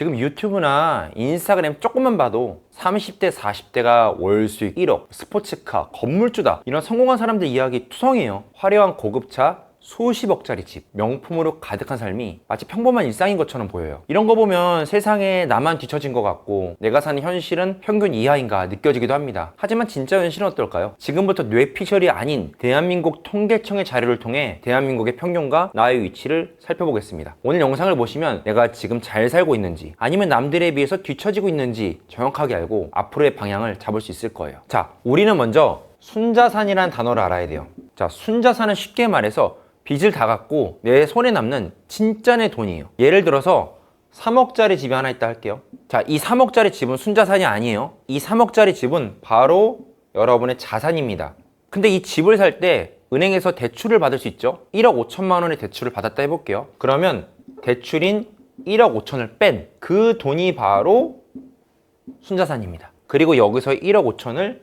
지금 유튜브나 인스타그램 조금만 봐도 30대, 40대가 월 수익 1억, 스포츠카, 건물주다, 이런 성공한 사람들 이야기 투성이에요. 화려한 고급차, 수십억짜리 집, 명품으로 가득한 삶이 마치 평범한 일상인 것처럼 보여요. 이런 거 보면 세상에 나만 뒤처진 것 같고 내가 사는 현실은 평균 이하인가 느껴지기도 합니다. 하지만 진짜 현실은 어떨까요? 지금부터 뇌피셜이 아닌 대한민국 통계청의 자료를 통해 대한민국의 평균과 나의 위치를 살펴보겠습니다. 오늘 영상을 보시면 내가 지금 잘 살고 있는지 아니면 남들에 비해서 뒤처지고 있는지 정확하게 알고 앞으로의 방향을 잡을 수 있을 거예요. 자, 우리는 먼저 순자산이라는 단어를 알아야 돼요. 자, 순자산은 쉽게 말해서 빚을 다 갚고 내 손에 남는 진짜 내 돈이에요. 예를 들어서 3억짜리 집이 하나 있다 할게요. 자, 이 3억짜리 집은 순자산이 아니에요. 이 3억짜리 집은 바로 여러분의 자산입니다. 근데 이 집을 살 때 은행에서 대출을 받을 수 있죠. 1억 5천만 원의 대출을 받았다 해볼게요. 그러면 대출인 1억 5천을 뺀 그 돈이 바로 순자산입니다. 그리고 여기서 1억 5천을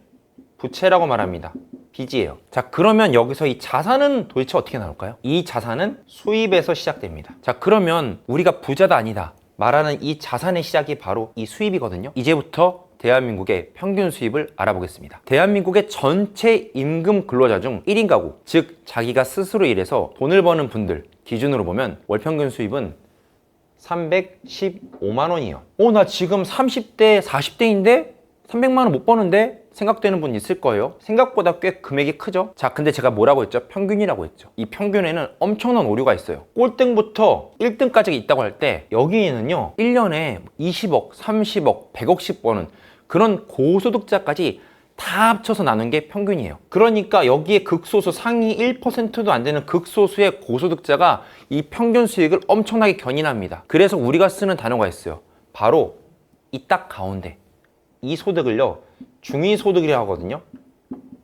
부채라고 말합니다. 빚이에요. 자, 그러면 여기서 이 자산은 도대체 어떻게 나올까요? 이 자산은 수입에서 시작됩니다. 자, 그러면 우리가 부자다 아니다 말하는 이 자산의 시작이 바로 이 수입이거든요. 이제부터 대한민국의 평균 수입을 알아보겠습니다. 대한민국의 전체 임금 근로자 중 1인 가구, 즉 자기가 스스로 일해서 돈을 버는 분들 기준으로 보면 월 평균 수입은 315만 원이에요. 나 지금 30대, 40대인데 300만 원 못 버는데? 생각되는 분 있을 거예요. 생각보다 꽤 금액이 크죠. 자, 근데 제가 뭐라고 했죠? 평균이라고 했죠. 이 평균에는 엄청난 오류가 있어요. 꼴등부터 1등까지 있다고 할 때 여기에는요 1년에 20억, 30억, 100억씩 버는 그런 고소득자까지 다 합쳐서 나눈 게 평균이에요. 그러니까 여기에 극소수, 상위 1%도 안 되는 극소수의 고소득자가 이 평균 수익을 엄청나게 견인합니다. 그래서 우리가 쓰는 단어가 있어요. 바로 이 딱 가운데 이 소득을요 중위소득이라고 하거든요.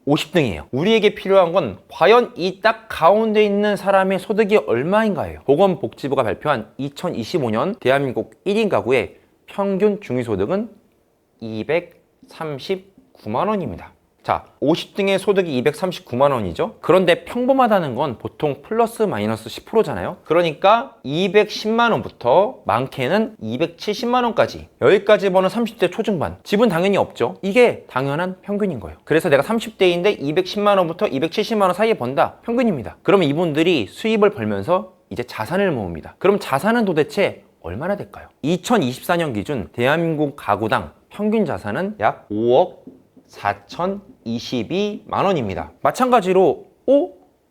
50등이에요. 우리에게 필요한 건 과연 이 딱 가운데 있는 사람의 소득이 얼마인가예요. 보건복지부가 발표한 2025년 대한민국 1인 가구의 평균 중위소득은 239만 원입니다. 자, 50등의 소득이 239만 원이죠. 그런데 평범하다는 건 보통 플러스 마이너스 10%잖아요. 그러니까 210만 원부터 많게는 270만 원까지, 여기까지 버는 30대 초중반, 집은 당연히 없죠. 이게 당연한 평균인 거예요. 그래서 내가 30대인데 210만 원부터 270만 원 사이에 번다, 평균입니다. 그러면 이분들이 수입을 벌면서 이제 자산을 모읍니다. 그럼 자산은 도대체 얼마나 될까요? 2024년 기준 대한민국 가구당 평균 자산은 약 5억 4,022만 원입니다. 마찬가지로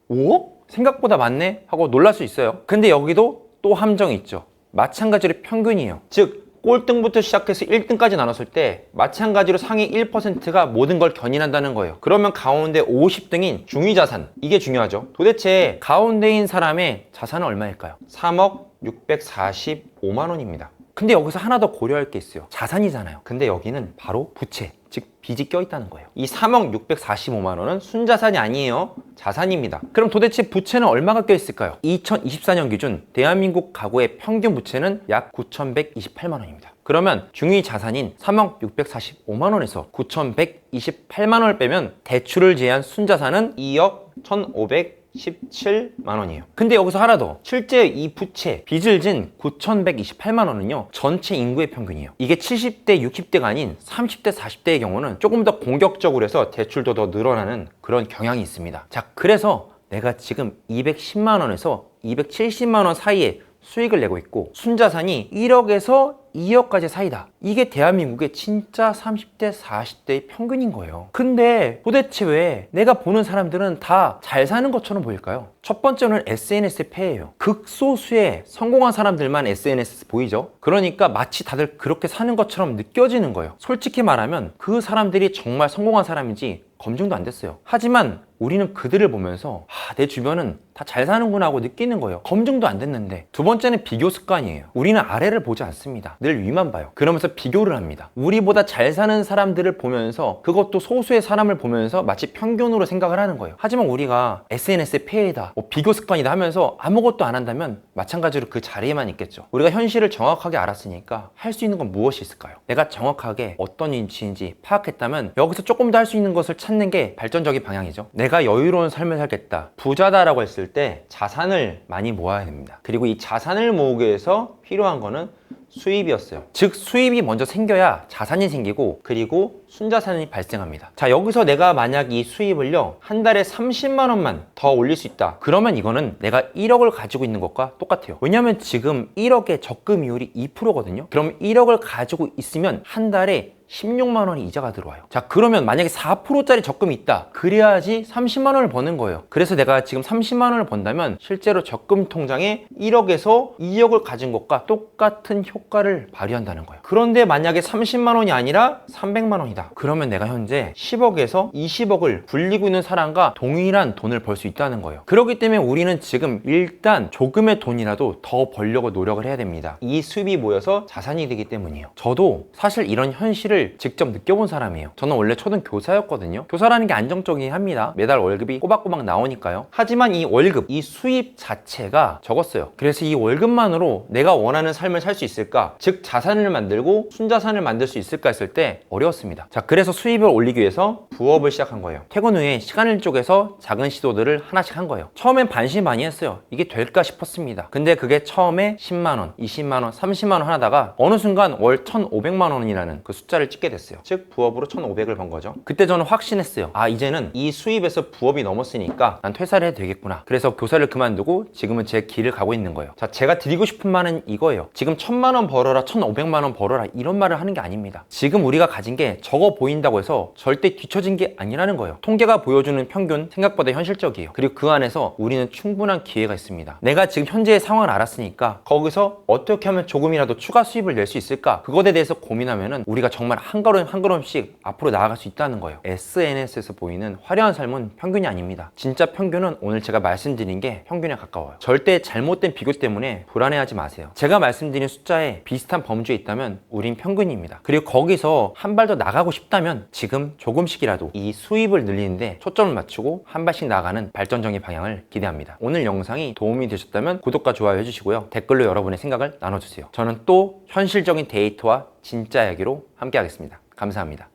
5억? 생각보다 많네? 하고 놀랄 수 있어요. 근데 여기도 또 함정이 있죠. 마찬가지로 평균이에요. 즉 꼴등부터 시작해서 1등까지 나눴을 때 마찬가지로 상위 1%가 모든 걸 견인한다는 거예요. 그러면 가운데 50등인 중위자산, 이게 중요하죠. 도대체 가운데인 사람의 자산은 얼마일까요? 3억 645만 원입니다. 근데 여기서 하나 더 고려할 게 있어요. 자산이잖아요. 근데 여기는 바로 부채, 즉 빚이 껴있다는 거예요. 이 3억 645만 원은 순자산이 아니에요. 자산입니다. 그럼 도대체 부채는 얼마가 껴있을까요? 2024년 기준 대한민국 가구의 평균 부채는 약 9,128만 원입니다. 그러면 중위 자산인 3억 645만 원에서 9,128만 원을 빼면 대출을 제외한 순자산은 2억 1,517만 원이에요. 근데 여기서 하나 더, 실제 이 부채, 빚을 진 9,128만 원은요 전체 인구의 평균이에요. 이게 70대, 60대가 아닌 30대, 40대의 경우는 조금 더 공격적으로 해서 대출도 더 늘어나는 그런 경향이 있습니다. 자, 그래서 내가 지금 210만 원에서 270만 원 사이에 수익을 내고 있고 순자산이 1억에서 2억까지 사이다. 이게 대한민국의 진짜 30대, 40대의 평균인 거예요. 근데 도대체 왜 내가 보는 사람들은 다 잘 사는 것처럼 보일까요? 첫 번째는 SNS의 폐해예요. 극소수의 성공한 사람들만 SNS 보이죠? 그러니까 마치 다들 그렇게 사는 것처럼 느껴지는 거예요. 솔직히 말하면 그 사람들이 정말 성공한 사람인지 검증도 안 됐어요. 하지만 우리는 그들을 보면서 내 주변은 다 잘 사는구나 하고 느끼는 거예요. 검증도 안 됐는데. 두 번째는 비교 습관이에요. 우리는 아래를 보지 않습니다. 늘 위만 봐요. 그러면서 비교를 합니다. 우리보다 잘 사는 사람들을 보면서, 그것도 소수의 사람을 보면서 마치 평균으로 생각을 하는 거예요. 하지만 우리가 SNS의 폐해다, 비교 습관이다 하면서 아무것도 안 한다면 마찬가지로 그 자리에만 있겠죠. 우리가 현실을 정확하게 알았으니까 할 수 있는 건 무엇이 있을까요? 내가 정확하게 어떤 위치인지 파악했다면 여기서 조금 더 할 수 있는 것을 찾는 게 발전적인 방향이죠. 내가 여유로운 삶을 살겠다, 부자다라고 했을 때 자산을 많이 모아야 됩니다. 그리고 이 자산을 모으기 위해서 필요한 거는 수입이었어요. 즉 수입이 먼저 생겨야 자산이 생기고 그리고 순자산이 발생합니다. 자, 여기서 내가 만약 이 수입을요 한 달에 30만 원만 더 올릴 수 있다, 그러면 이거는 내가 1억을 가지고 있는 것과 똑같아요. 왜냐면 지금 1억의 적금이율이 2%거든요 그럼 1억을 가지고 있으면 한 달에 16만 원이 이자가 들어와요. 자, 그러면 만약에 4%짜리 적금이 있다, 그래야지 30만 원을 버는 거예요. 그래서 내가 지금 30만 원을 번다면 실제로 적금 통장에 1억에서 2억을 가진 것과 똑같은 효과를 발휘한다는 거예요. 그런데 만약에 30만 원이 아니라 300만 원이다, 그러면 내가 현재 10억에서 20억을 굴리고 있는 사람과 동일한 돈을 벌 수 있다는 거예요. 그렇기 때문에 우리는 지금 일단 조금의 돈이라도 더 벌려고 노력을 해야 됩니다. 이 수입이 모여서 자산이 되기 때문이에요. 저도 사실 이런 현실을 직접 느껴본 사람이에요. 저는 원래 초등 교사였거든요. 교사라는 게 안정적이긴 합니다. 매달 월급이 꼬박꼬박 나오니까요. 하지만 이 월급, 이 수입 자체가 적었어요. 그래서 이 월급만으로 내가 원하는 삶을 살 수 있을까? 즉 자산을 만들고 순자산을 만들 수 있을까 했을 때 어려웠습니다. 자, 그래서 수입을 올리기 위해서 부업을 시작한 거예요. 퇴근 후에 시간을 쪼개서 작은 시도들을 하나씩 한 거예요. 처음엔 반신반의했어요. 이게 될까 싶었습니다. 근데 그게 처음에 10만 원, 20만 원, 30만 원 하다가 어느 순간 월 1,500만 원이라는 그 숫자를 찍게 됐어요. 즉 부업으로 1,500을 번 거죠. 그때 저는 확신했어요. 아, 이제는 이 수입에서 부업이 넘었으니까 난 퇴사를 해도 되겠구나. 그래서 교사를 그만두고 지금은 제 길을 가고 있는 거예요. 자, 제가 드리고 싶은 말은 이거예요. 지금 1,000만 원 벌어라, 1,500만 원 벌어라 이런 말을 하는 게 아닙니다. 지금 우리가 가진 게 적어 보인다고 해서 절대 뒤처진 게 아니라는 거예요. 통계가 보여주는 평균 생각보다 현실적이에요. 그리고 그 안에서 우리는 충분한 기회가 있습니다. 내가 지금 현재의 상황을 알았으니까 거기서 어떻게 하면 조금이라도 추가 수입을 낼 수 있을까? 그것에 대해서 고민하면은 우리가 정말 한 걸음 한 걸음씩 앞으로 나아갈 수 있다는 거예요. SNS에서 보이는 화려한 삶은 평균이 아닙니다. 진짜 평균은 오늘 제가 말씀드린 게 평균에 가까워요. 절대 잘못된 비교 때문에 불안해하지 마세요. 제가 말씀드린 숫자에 비슷한 범주에 있다면 우린 평균입니다. 그리고 거기서 한 발 더 나가고 싶다면 지금 조금씩이라도 이 수입을 늘리는데 초점을 맞추고 한 발씩 나가는 발전적인 방향을 기대합니다. 오늘 영상이 도움이 되셨다면 구독과 좋아요 해주시고요. 댓글로 여러분의 생각을 나눠주세요. 저는 또 현실적인 데이터와 진짜 이야기로 함께 하겠습니다. 감사합니다.